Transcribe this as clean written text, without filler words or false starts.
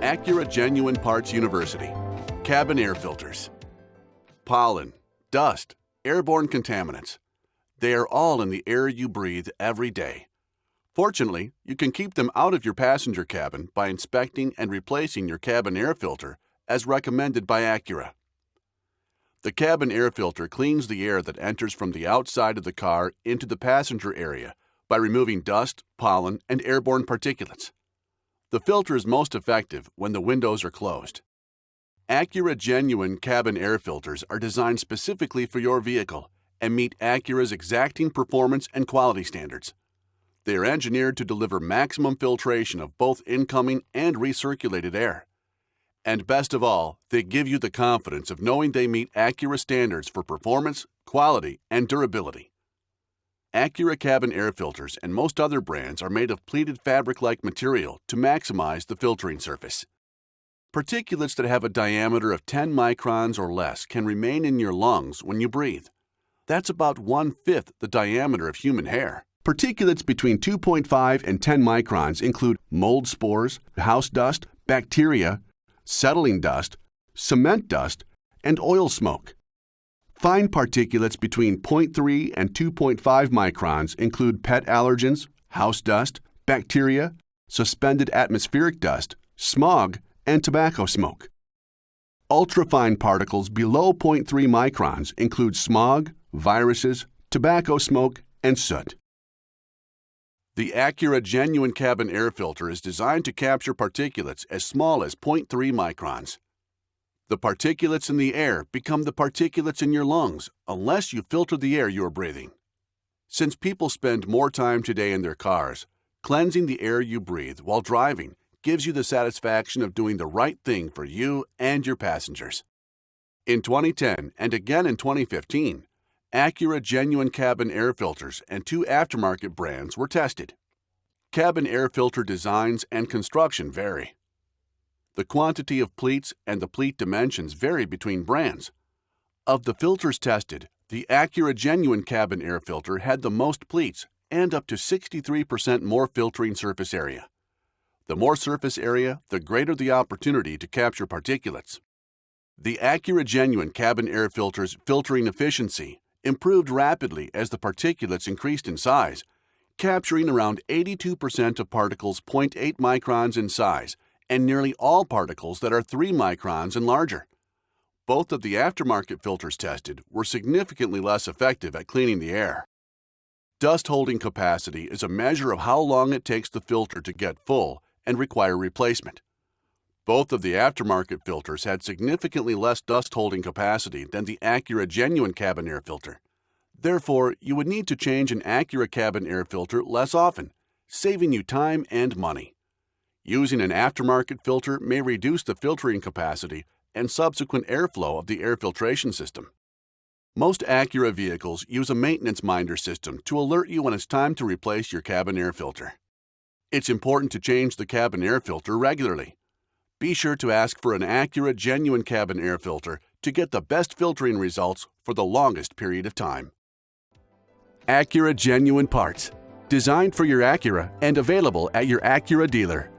Acura Genuine Parts University. Cabin air filters. Pollen, dust, airborne contaminants. They are all in the air you breathe every day. Fortunately, you can keep them out of your passenger cabin by inspecting and replacing your cabin air filter as recommended by Acura. The cabin air filter cleans the air that enters from the outside of the car into the passenger area by removing dust, pollen, and airborne particulates. The filter is most effective when the windows are closed. Acura Genuine cabin air filters are designed specifically for your vehicle and meet Acura's exacting performance and quality standards. They are engineered to deliver maximum filtration of both incoming and recirculated air. And best of all, they give you the confidence of knowing they meet Acura standards for performance, quality, and durability. Acura cabin air filters and most other brands are made of pleated fabric-like material to maximize the filtering surface. Particulates that have a diameter of 10 microns or less can remain in your lungs when you breathe. That's about 1/5 the diameter of human hair. Particulates between 2.5 and 10 microns include mold spores, house dust, bacteria, settling dust, cement dust, and oil smoke. Fine particulates between 0.3 and 2.5 microns include pet allergens, house dust, bacteria, suspended atmospheric dust, smog, and tobacco smoke. Ultrafine particles below 0.3 microns include smog, viruses, tobacco smoke, and soot. The Acura Genuine cabin air filter is designed to capture particulates as small as 0.3 microns. The particulates in the air become the particulates in your lungs unless you filter the air you are breathing. Since people spend more time today in their cars, cleansing the air you breathe while driving gives you the satisfaction of doing the right thing for you and your passengers. In 2010 and again in 2015, Acura Genuine cabin air filters and 2 aftermarket brands were tested. Cabin air filter designs and construction vary. The quantity of pleats and the pleat dimensions vary between brands. Of the filters tested, the Acura Genuine cabin air filter had the most pleats and up to 63% more filtering surface area. The more surface area, the greater the opportunity to capture particulates. The Acura Genuine cabin air filter's filtering efficiency improved rapidly as the particulates increased in size, capturing around 82% of particles 0.8 microns in size and nearly all particles that are 3 microns and larger. Both of the aftermarket filters tested were significantly less effective at cleaning the air. Dust holding capacity is a measure of how long it takes the filter to get full and require replacement. Both of the aftermarket filters had significantly less dust holding capacity than the Acura Genuine cabin air filter. Therefore, you would need to change an Acura cabin air filter less often, saving you time and money. Using an aftermarket filter may reduce the filtering capacity and subsequent airflow of the air filtration system. Most Acura vehicles use a maintenance minder system to alert you when it's time to replace your cabin air filter. It's important to change the cabin air filter regularly. Be sure to ask for an Acura Genuine cabin air filter to get the best filtering results for the longest period of time. Acura Genuine Parts. Designed for your Acura and available at your Acura dealer.